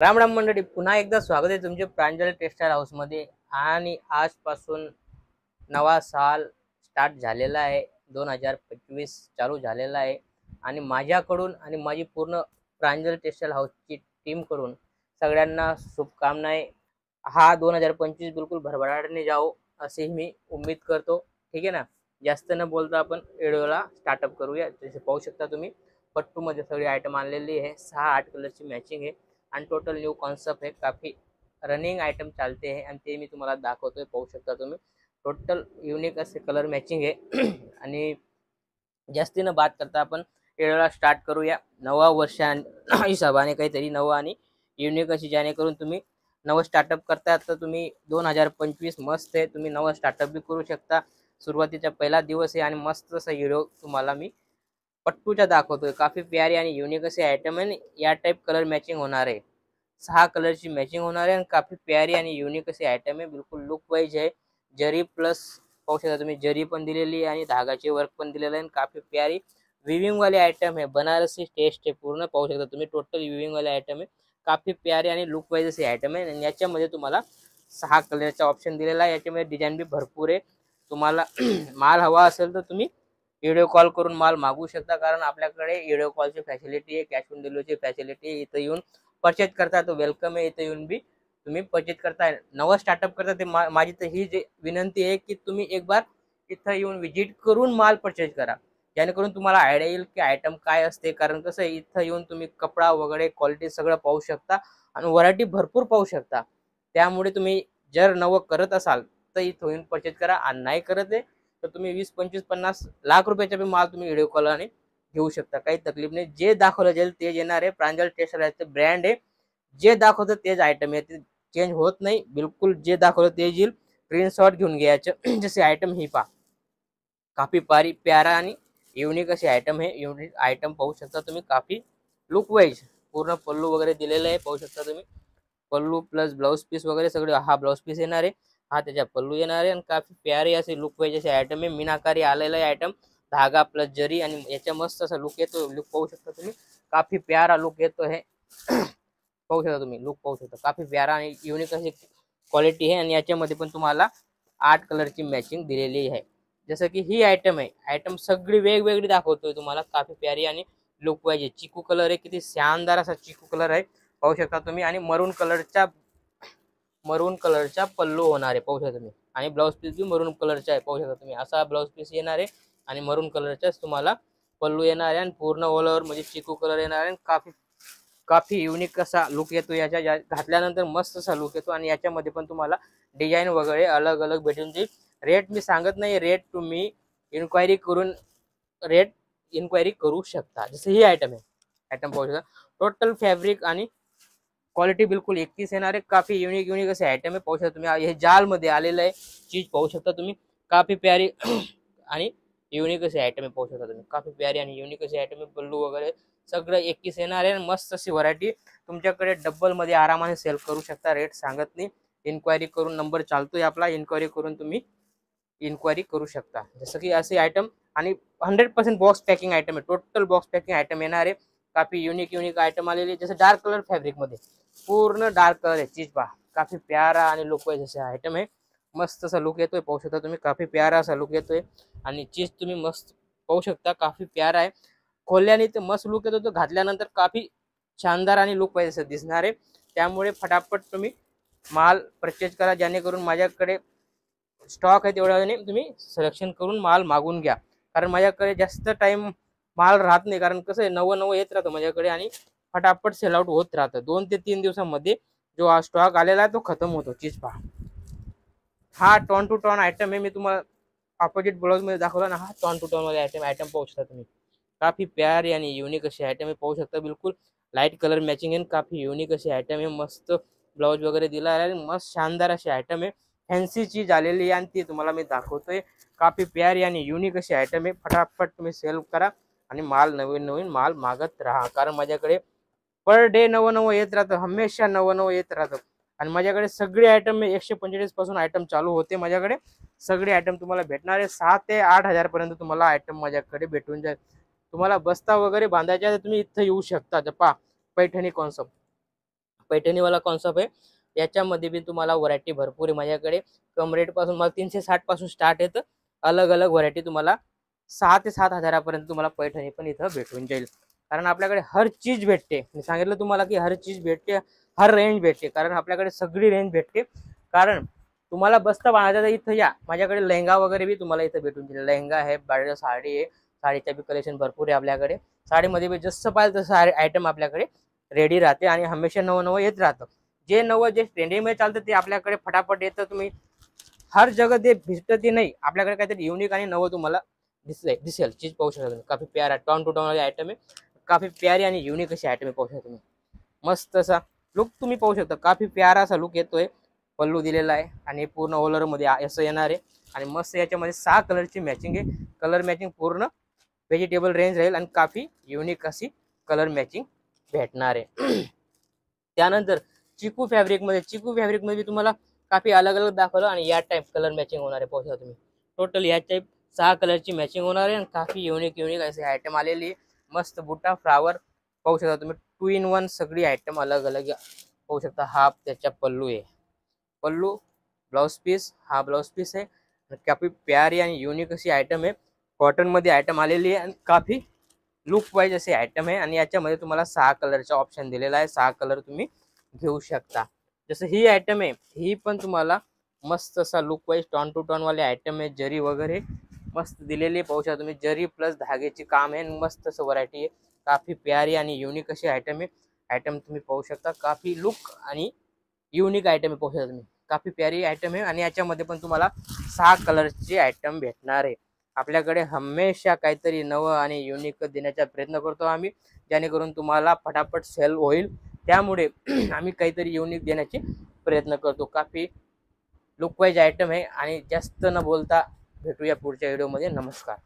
राम राम मंडळी, पुन्हा एकदा स्वागत आहे तुमचे प्रांजल टेक्सटाईल हाऊसमध्ये। आणि आजपासून नवा साल स्टार्ट झालेला आहे, 2025 चालू झालेला आहे। आणि माझ्याकडून आणि माझी पूर्ण प्रांजल टेक्सटाईल हाऊसची टीम कडून सगळ्यांना शुभकामनाएं। हा 2025 बिलकुल भरभराटने जाओ असे मी उम्मीद करतो। ठीक आहे ना, जास्त न बोलता आपण व्हिडिओला स्टार्टअप करूया। जसे पाहू शकता तुम्ही, पट्टू मध्ये सगळी आयटम आणलेली आहे, 6-8 कलरची मॅचिंग आहे आणि टोटल न्यू कॉन्सेप्ट है, काफी रनिंग आइटम चालते हैं आणि ते मी तुम्हाला दाखवतोय। पाहू शकता तुम्ही, टोटल युनिक असे कलर मॅचिंग आहे। आणि जास्ती न बात करता आपण व्हिडिओला स्टार्ट करूया। नवा वर्षा हिशोबाने काहीतरी नवं आणि युनिक अशी, जेणेकरून तुम्ही नवं स्टार्टअप करता तर तुम्ही 2025 मस्त आहे, तुम्ही नवं स्टार्टअप बी करू शकता। सुरुवातीचा पहिला दिवस आहे आणि मस्त असा व्हिडिओ तुम्हाला मी पट्टूच्या दाखवतोय। काफी प्यारी आणि युनिक असे आयटम आहे, या टाइप कलर मॅचिंग होणार आहे, 6 कलरची मॅचिंग होणार आहे आणि काफी प्यारी आणि युनिक असे आयटम आहे, बिलकुल लुक वाईज आहे। जरी प्लस पाहू शकता तुम्ही, जरी पण दिलेली आहे आणि धागाचे वर्क पण दिलेलं आहे। काफी प्यारी विविंग वाले आयटम आहे, बनारसी टेस्ट आहे पूर्ण। पाहू शकता तुम्ही, टोटल विविंग वाले आयटम आहे, काफी प्यारे आणि लुक वाईज असे आयटम आहे। आणि याच्यामध्ये तुम्हाला 6 कलरचा ऑप्शन दिलेला आहे, याच्यामध्ये डिझाईन बी भरपूर आहे। तुम्हाला माल हवा असेल तर तुम्ही व्हिडिओ कॉल करून माल मागवू शकता, कारण आपल्याकडे व्हिडिओ कॉलची फॅसिलिटी आहे, कॅश ऑन डिलिव्हरीची फॅसिलिटी आहे। इथं येऊन परचेज करता तो वेलकम आहे, इथं येऊन बी तुम्ही परचेज करता। नवं स्टार्टअप करता ते माझी तर ही जी विनंती आहे की तुम्ही एक बार इथं येऊन विजिट करून माल परचेज करा, जेणेकरून तुम्हाला आयडिया येईल की आयटम काय असते। कारण कसं आहे, इथं येऊन तुम्ही कपडा वगैरे क्वालिटी सगळं पाहू शकता आणि व्हरायटी भरपूर पाहू शकता। त्यामुळे तुम्ही जर नवं करत असाल तर इथं येऊन परचेज करा, आणि नाही करत आहे तर तुम्ही 20, 25, 50 लाख रुपयाचा बी माल तुम्ही व्हिडिओ कॉलने घेऊ शकता, काही तकलीफ नाही। जे दाखवलं जाईल तेच येणार आहे, प्रांजल टेक्सटाईल ब्रँड आहे, जे दाखवतं तेच आयटम आहे, ते चेंज होत नाही बिलकुल। जे दाखवलं तेच येईल, स्क्रीनशॉट घेऊन घ्यायचं। जसे आयटम ही पा, काफी प्यारा आणि युनिक असे आयटम है। युनिक आयटम पाहू शकता तुम्ही, काफी लुक वाईज पूर्ण पल्लू वगैरे दिलेलं आहे, पाहू शकता तुम्ही। पल्लू प्लस ब्लाउज पीस वगैरे सगळे, हा ब्लाउज पीस येणार आहे, हा त्याच्या पल्लू येणार आहे। आणि काफी प्यारे असे लुक वाईज असे आयटम आहे, मीनाकारी आलेला आहे आयटम, धागा प्लस जरी, आणि याच्या मस्त असा लुक येतो। लुक पाहू शकता तुम्ही, काफी प्यारा लुक येतो है। पाहू शकता तुम्ही, लुक पाहू शकता, काफी प्यारा आणि युनिक अशी क्वालिटी आहे। आणि याच्यामध्ये पण तुम्हाला 8 कलरची मॅचिंग दिलेली आहे। जसं की ही आयटम आहे, आयटम सगळी वेगवेगळी दाखवतोय तुम्हाला, काफी प्यारी आणि लुक वाईज आहे। चिकू कलर आहे, किती शानदार असा चिकू कलर आहे, पाहू शकता तुम्ही। आणि मरून कलरचा पल्लू होणार आहे, पाहू शकता तुम्ही। आणि ब्लाउज पीस बी मरून कलरचा आहे, पाहू शकता तुम्ही। असा ब्लाउज पीस येणार आहे आणि मरून कलरचाच तुम्हाला पल्लू येणार आहे, आणि पूर्ण ऑल ओव्हर म्हणजे चिकू कलर येणार आहे। काफी काफी युनिक असा लुक येतो, याच्या घातल्यानंतर मस्त असा लुक येतो। आणि याच्यामध्ये पण तुम्हाला डिझाईन वगैरे अलग अलग भेटून जाईल। रेट मी सांगत नाही, रेट तुम्ही इन्क्वायरी करून रेट इन्क्वायरी करू शकता। जसं ही आयटम आहे, आयटम पाहू शकता, टोटल फॅब्रिक आणि क्वालिटी बिलकुल 31 येणार आहे। काफी युनिक युनिक असे आयटम आहे, पाहू शकता तुम्ही। हे जाल मध्ये आलेलं आहे चीज, पाहू शकता तुम्ही, काफी प्यारी आणि युनिक असे आयटम आहे, पाहू शकता तुम्ही। काफी प्यारी आणि युनिक असे आयटम आहे, पल्लू वगैरे सगळं 31 येणार आहे। मस्त अशी व्हरायटी तुमच्याकडे डबल मध्ये आरामाने सेल करू शकता, रेट सांगत नाही। इन्क्वायरी करून, नंबर चालतोय आपला, इन्क्वायरी करून तुम्ही इन्क्वायरी करू शकता। जसं की असे आयटम, आणि 100% बॉक्स पॅकिंग आयटम आहे, टोटल बॉक्स पॅकिंग आयटम येणार आहे। काफी युनिक युनिक आयटम आलेले, जसं डार्क कलर फॅब्रिक मध्ये, पूर्ण डार्क कलर आहे चीज पहा, काफी प्यारा आणि लुक वाईज असे आयटम आहे। मस्त असा लुक येतोय, पाहू शकता तुम्ही, काफी प्यारा असा लुक येतोय। आणि चीज तुम्ही मस्त पाहू शकता, काफी प्यारा आहे। खोलल्याने तर मस्त लुक येतो, तो घातल्यानंतर काफी शानदार आणि लुक वाईज असं दिसणार आहे। त्यामुळे फटाफट तुम्ही माल परचेज करा, जेणेकरून माझ्याकडे स्टॉक आहे तेवढ्या वेळाने तुम्ही सिलेक्शन करून माल मागून घ्या, कारण माझ्याकडे जास्त टाइम माल राहत नाही। कारण कसं आहे, नवं नवं येत राहतं माझ्याकडे आणि फटाफट सेल आउट होत राहतं। 2 ते 3 दिवसांमध्ये जो स्टॉक आलेला आहे तो खतम होतो। चीज पहा, हा टॉन टू टॉन आयटम आहे, मी तुम्हाला ऑपोजिट ब्लाउज मध्ये दाखवला ना, हा टॉन टू टॉन वाले आयटम पाहू शकता तुम्ही। काफी प्यारी आणि युनिक असे आयटम आहे, पाहू शकता, बिलकुल लाईट कलर मॅचिंग आहे, काफी युनिक असे आयटम आहे। मस्त ब्लाउज वगैरे दिला आहे, मस्त शानदार असे आयटम आहे। फॅन्सी चीज आलेली आहे आणि ती तुम्हाला मी दाखवतोय। काफी प्यारी आणि युनिक असे आयटम आहे, फटाफट तुम्ही सेल करा आणि माल नवीन नवीन माल मागत राहा, कारण माझ्याकडे पर डे नवं नवं येत राहतं, हमेशा नवं नवं येत राहतं। आणि माझ्याकडे सगळे आयटम 145 पासून आयटम चालू होते, माझ्याकडे सगळे आयटम तुम्हाला भेटणार आहे। 6 ते 8 हजार पर्यंत तुम्हाला आयटम माझ्याकडे भेटून जाईल। तुम्हाला बस्ता वगैरे बांधायचा तर तुम्ही इथं येऊ शकता। पहा, पैठणी कॉन्सेप्ट, पैठणीवाला कॉन्सेप्ट आहे। याच्यामध्ये बी तुम्हाला व्हरायटी भरपूर आहे माझ्याकडे। कम रेट पासून मला 360 पासून स्टार्ट येतं। अलग अलग व्हरायटी तुम्हाला 6 ते 7 हजारापर्यंत तुम्हाला पैठणी पण इथं भेटून जाईल। कारण आपल्याकडे हर चीज भेटते। मी सांगितलं तुम्हाला की हर चीज भेटते, हर रेंज भेटते, कारण आपल्याकडे सगळी रेंज भेटते। कारण तुम्हाला बसता बांधायचं तर इथं या, माझ्याकडे लेहंगा वगैरे बी तुम्हाला इथं भेटून जाईल। लेहंगा आहे, बाळाला साडी आहे, साडीच्या बी कलेक्शन भरपूर आहे आपल्याकडे। साडीमध्ये बी जसं पाहिजे तसं आयटम आपल्याकडे रेडी राहते आणि हमेशा नवं नवं येत राहतं। जे नवं जे ट्रेंडिंगमध्ये चालतं ते आपल्याकडे फटाफट येतं। तुम्ही हर जगह ते भेटतं ते नाही, आपल्याकडे काहीतरी युनिक आणि नवं तुम्हाला दिसेल चीज पाहू शकता तुम्ही। काफी प्यारा टॉन टू टॉन वाली आयटम आहे, काफी प्यारी आणि युनिक अशी आयटम पाहू शकता तुम्ही। मस्त असा लुक तुम्ही पाहू शकता, काफी प्यारा असा लुक येतोय। पल्लू दिलेला आहे आणि पूर्ण ओलर मध्ये असं येणार आहे आणि मस्त याच्यामध्ये 6 कलरची मॅचिंग आहे। कलर मॅचिंग पूर्ण व्हेजिटेबल रेंज राहील आणि काफी युनिक अशी कलर मॅचिंग भेटणार आहे। त्यानंतर चिकू फॅब्रिक मध्ये तुम्हाला काफी अलग अलग दाखवलं आणि या टाइप कलर मॅचिंग होणार आहे। पाहू शकता तुम्ही टोटल या टाइप 6 कलरची मॅचिंग होणार आहे आणि काफी युनिक असे आयटम आलेली आहे। मस्त बुटा फ्लावर पाहू शकता तुम्ही, 2 in 1 सगळी आयटम अलग अलग पाहू शकता। हा त्याच्या पल्लू आहे, पल्लू ब्लाउज पीस, हा ब्लाउज पीस आहे। काफी प्यारी आणि युनिक अशी आयटम आहे। कॉटन मध्ये आयटम आलेली आहे आणि काफी लुक वाईज असे आयटम आहे आणि याच्यामध्ये तुम्हाला 6 कलरचा ऑप्शन दिलेला आहे। 6 कलर तुम्ही घेऊ शकता। जसं ही आयटम आहे, ही पण तुम्हाला मस्त असा look wise tone to tone वाले आयटम आहे। जरी वगैरे मस्त दिलेली पाहू शकता तुम्ही, जरी प्लस धागेची काम आहे। मस्त असं व्हरायटी आहे, काफी प्यारी आणि युनिक अशी आयटम आहे। आयटम तुम्ही पाहू शकता, काफी लुक आणि युनिक आयटम आहे। पाहू शकता तुम्ही, काफी प्यारी आयटम आहे आणि याच्यामध्ये पण तुम्हाला 6 कलरचे आयटम भेटणार आहे। आपल्याकडे हमेशा काहीतरी नवं आणि युनिक देण्याचा प्रयत्न करतो आम्ही, जेणेकरून तुम्हाला फटाफट सेल होईल। त्यामुळे आम्ही काहीतरी युनिक देण्याचे प्रयत्न करतो। काफी लुक वाईज आयटम आहे आणि जास्त न बोलता भेटूया पुढच्या व्हिडिओमध्ये। नमस्कार।